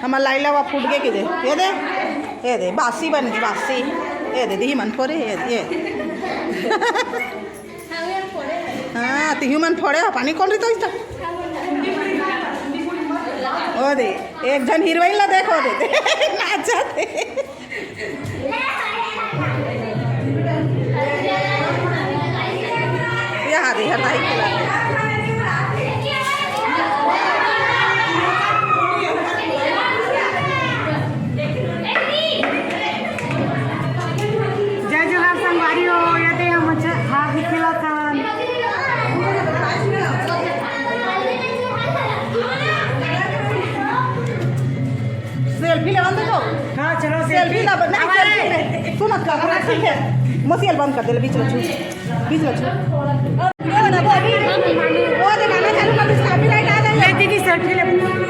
हमारा लाइला वा फूट गए कि ये दे बासी बन गई बासी ये दे दी मन फोड़े ये हाँ ती मन फोड़े पानी कौन रही तो इसका ओ दे एक जन हीरोइन ला देखो दे नाचते यहाँ दे हटाई खिला सेल्फी ले बंद तो हाँ चलो सेल्फी ला नहीं सुनो कैमरा ठीक है मसील बंद कर दे बीच में छू वो ना वो अभी वो दिखाना चालू कर इसका कॉपीराइट आ जाएगा दीदी सेल्फी ले